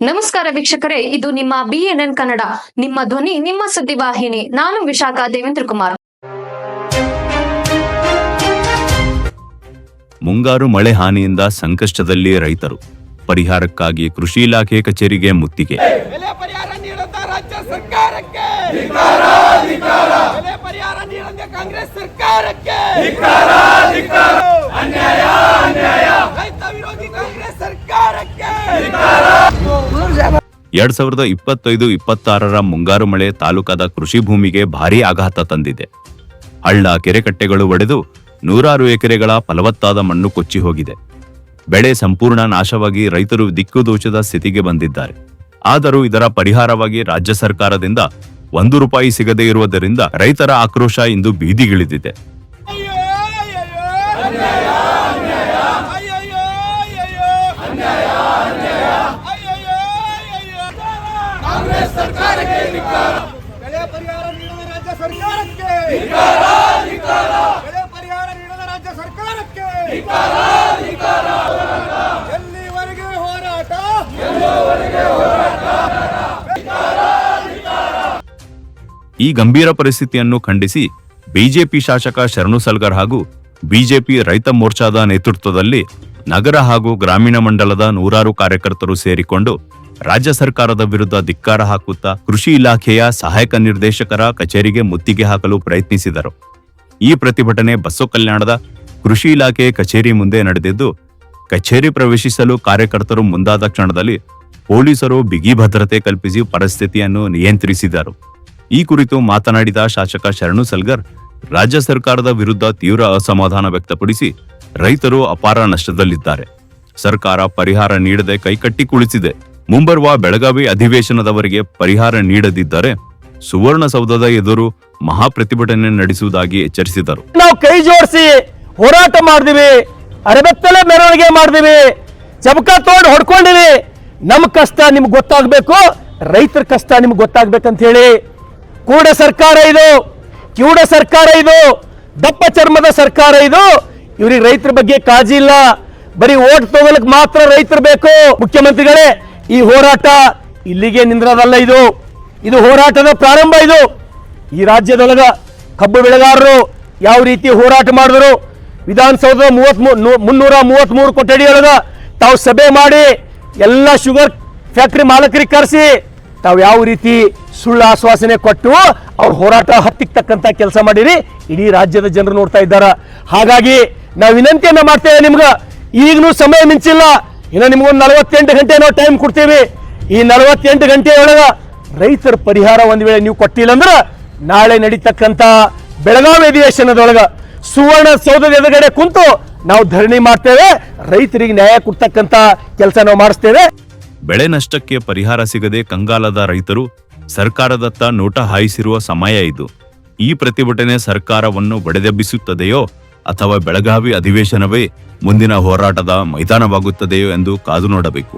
ನಮಸ್ಕಾರ ವೀಕ್ಷಕರೇ, ಇದು ನಿಮ್ಮ BNN ಕನ್ನಡ, ನಿಮ್ಮ ಧ್ವನಿ, ನಿಮ್ಮ ಸುದ್ದಿವಾಹಿನಿ. ನಾನು ವಿಶಾಖ ದೇವೇಂದ್ರ ಕುಮಾರ್. ಮುಂಗಾರು ಮಳೆ ಹಾನಿಯಿಂದ ಸಂಕಷ್ಟದಲ್ಲಿ ರೈತರು. ಪರಿಹಾರಕ್ಕಾಗಿ ಕೃಷಿ ಇಲಾಖೆ ಕಚೇರಿಗೆ ಮುತ್ತಿಗೆ. ಬೆಲೆ ಪರಿಹಾರ ನೀಡದ ರಾಜ್ಯ ಸರ್ಕಾರಕ್ಕೆ ಬೆಲೆ ಪರಿಹಾರ ನೀಡದ ಕಾಂಗ್ರೆಸ್ ಸರ್ಕಾರಕ್ಕೆ ಅನ್ಯಾಯ ರೈತ ವಿರೋಧಿ ಕಾಂಗ್ರೆಸ್ ಸರ್ಕಾರಕ್ಕೆ 2025-26 ಮುಂಗಾರು ಮಳೆ ತಾಲೂಕಾದ ಕೃಷಿ ಭೂಮಿಗೆ ಭಾರೀ ಆಘಾತ ತಂದಿದೆ. ಹಳ್ಳ ಕೆರೆಕಟ್ಟೆಗಳು ಒಡೆದು ನೂರಾರು ಎಕರೆಗಳ ಫಲವತ್ತಾದ ಮಣ್ಣು ಕೊಚ್ಚಿ ಹೋಗಿದೆ. ಬೆಳೆ ಸಂಪೂರ್ಣ ನಾಶವಾಗಿ ರೈತರು ದಿಕ್ಕುದೋಚದ ಸ್ಥಿತಿಗೆ ಬಂದಿದ್ದಾರೆ. ಆದರೂ ಇದರ ಪರಿಹಾರವಾಗಿ ರಾಜ್ಯ ಸರ್ಕಾರದಿಂದ ₹1 ಸಿಗದೇ ಇರುವುದರಿಂದ ರೈತರ ಆಕ್ರೋಶ ಇಂದು ಬೀದಿಗಿಳಿದಿದೆ. ಬೆಲೆ ಪರಿಹಾರ ನೀಡದ ರಾಜ್ಯ ಸರ್ಕಾರಕ್ಕೆ ಬೆಲೆ ಪರಿಹಾರ ನೀಡದ ರಾಜ್ಯ ಸರ್ಕಾರಕ್ಕೆ ಎಲ್ಲಿವರೆಗೆ ಹೋರಾಟ ಈ ಗಂಭೀರ ಪರಿಸ್ಥಿತಿಯನ್ನು ಖಂಡಿಸಿ ಬಿಜೆಪಿ ಶಾಸಕ ಶರಣು ಸಲ್ಗರ್ ಹಾಗೂ ಬಿಜೆಪಿ ರೈತ ಮೋರ್ಚಾದ ನೇತೃತ್ವದಲ್ಲಿ ನಗರ ಹಾಗೂ ಗ್ರಾಮೀಣ ಮಂಡಲದ ನೂರಾರು ಕಾರ್ಯಕರ್ತರು ಸೇರಿಕೊಂಡು ರಾಜ್ಯ ಸರ್ಕಾರದ ವಿರುದ್ಧ ಧಿಕ್ಕಾರ ಹಾಕುತ್ತಾ ಕೃಷಿ ಇಲಾಖೆಯ ಸಹಾಯಕ ನಿರ್ದೇಶಕರ ಕಚೇರಿಗೆ ಮುತ್ತಿಗೆ ಹಾಕಲು ಪ್ರಯತ್ನಿಸಿದರು. ಈ ಪ್ರತಿಭಟನೆ ಬಸವ ಕಲ್ಯಾಣದ ಕೃಷಿ ಇಲಾಖೆ ಕಚೇರಿ ಮುಂದೆ ನಡೆದಿದ್ದು, ಕಚೇರಿ ಪ್ರವೇಶಿಸಲು ಕಾರ್ಯಕರ್ತರು ಮುಂದಾದ ಕ್ಷಣದಲ್ಲಿ ಪೊಲೀಸರು ಬಿಗಿ ಭದ್ರತೆ ಕಲ್ಪಿಸಿ ಪರಿಸ್ಥಿತಿಯನ್ನು ನಿಯಂತ್ರಿಸಿದರು. ಈ ಕುರಿತು ಮಾತನಾಡಿದ ಶಾಸಕ ಶರಣು ಸಲ್ಗರ್, ರಾಜ್ಯ ಸರ್ಕಾರದ ವಿರುದ್ಧ ತೀವ್ರ ಅಸಮಾಧಾನ ವ್ಯಕ್ತಪಡಿಸಿ ರೈತರು ಅಪಾರ ನಷ್ಟದಲ್ಲಿದ್ದಾರೆ. ಸರ್ಕಾರ ಪರಿಹಾರ ನೀಡದೆ ಕೈಕಟ್ಟಿ ಕುಳಿತಿದೆ. ಮುಂಬರುವ ಬೆಳಗಾವಿ ಅಧಿವೇಶನದವರೆಗೆ ಪರಿಹಾರ ನೀಡದಿದ್ದರೆ ಸುವರ್ಣಸೌಧದ ಎದುರು ಮಹಾ ಪ್ರತಿಭಟನೆ ನಡೆಸುವುದಾಗಿ ಎಚ್ಚರಿಸಿದರು. ನಾವು ಕೈ ಜೋಡಿಸಿ ಹೋರಾಟ ಮಾಡಿದಿವಿ, ಅರಬೆತ್ತಲೆ ಮೆರವಣಿಗೆ ಮಾಡಿದಿವಿ, ಚಬಕ ತೋಡ್ ಹೊಡ್ಕೊಂಡಿವಿ. ನಮ್ಮ ಕಷ್ಟ ನಿಮ್ಗೆ ಗೊತ್ತಾಗಬೇಕು, ರೈತರ ಕಷ್ಟ ನಿಮ್ಗೆ ಗೊತ್ತಾಗ್ಬೇಕಂತ ಹೇಳಿ ಕೂಡ ಸರ್ಕಾರ ಇದು, ಕಿವುಡ ಸರ್ಕಾರ ಇದು, ದಪ್ಪ ಚರ್ಮದ ಸರ್ಕಾರ ಇದು. ಇವ್ರಿಗೆ ರೈತರ ಬಗ್ಗೆ ಕಾಳಜಿ ಇಲ್ಲ, ಬರೀ ಓಟ್ ತಗೊಳಕ್ ಮಾತ್ರ ರೈತರು ಬೇಕು. ಮುಖ್ಯಮಂತ್ರಿಗಳೇ, ಈ ಹೋರಾಟ ಇಲ್ಲಿಗೆ ನಿಂದ್ರದಲ್ಲ, ಇದು ಹೋರಾಟದ ಪ್ರಾರಂಭ. ಇದು ಈ ರಾಜ್ಯದೊಳಗ ಕಬ್ಬು ಬೆಳೆಗಾರರು ಯಾವ ರೀತಿ ಹೋರಾಟ ಮಾಡಿದ್ರು, ವಿಧಾನಸೌಧದ 333 ಕೊಠಡಿಯೊಳಗ ತಾವು ಸಭೆ ಮಾಡಿ ಎಲ್ಲ ಶುಗರ್ ಫ್ಯಾಕ್ಟರಿ ಮಾಲಕರಿಗೆ ಕರೆಸಿ ತಾವು ಯಾವ ರೀತಿ ಸುಳ್ಳು ಆಶ್ವಾಸನೆ ಕೊಟ್ಟು ಅವ್ರ ಹೋರಾಟ ಹತ್ತಿಗೆ ತಕ್ಕಂತ ಕೆಲಸ ಮಾಡಿರಿ, ಇಡೀ ರಾಜ್ಯದ ಜನರು ನೋಡ್ತಾ ಇದ್ದಾರೆ. ಹಾಗಾಗಿ ನಾವು ವಿನಂತಿಯನ್ನ ಮಾಡ್ತೇವೆ, ನಿಮ್ಗೆ ಈಗಲೂ ಸಮಯ ಮಿಂಚಿಲ್ಲ, ಇನ್ನು ನಿಮ್ಗೊಂದು 48 ಗಂಟೆ ನಾವು ಟೈಮ್ ಕೊಡ್ತೀವಿ. ಈ 48 ಗಂಟೆಯೊಳಗ ರೈತರ ಪರಿಹಾರ ಒಂದ್ ವೇಳೆ ನೀವು ಕೊಟ್ಟಿಲ್ಲ ಅಂದ್ರೆ ನಾಳೆ ನಡೀತಕ್ಕಂತ ಬೆಳಗಾವಿ ಅಧಿವೇಶನದೊಳಗ ಸುವರ್ಣ ಸೌಧದ ಎದುರುಗಡೆ ಕುಂತು ನಾವು ಧರಣಿ ಮಾಡ್ತೇವೆ. ರೈತರಿಗೆ ನ್ಯಾಯ ಕೊಡ್ತಕ್ಕಂತ ಕೆಲಸ ನಾವು ಮಾಡಿಸ್ತೇವೆ. ಬೆಳೆ ನಷ್ಟಕ್ಕೆ ಪರಿಹಾರ ಸಿಗದೆ ಕಂಗಾಲದ ರೈತರು ಸರ್ಕಾರದತ್ತ ನೋಟ ಹಾಯಿಸಿರುವ ಸಮಯ ಇದು. ಈ ಪ್ರತಿಭಟನೆ ಸರ್ಕಾರವನ್ನು ಬಡಿದೆಬ್ಬಿಸುತ್ತದೆಯೋ ಅಥವಾ ಬೆಳಗಾವಿ ಅಧಿವೇಶನವೇ ಮುಂದಿನ ಹೋರಾಟದ ಮೈದಾನವಾಗುತ್ತದೆಯೋ ಎಂದು ಕಾದು ನೋಡಬೇಕು.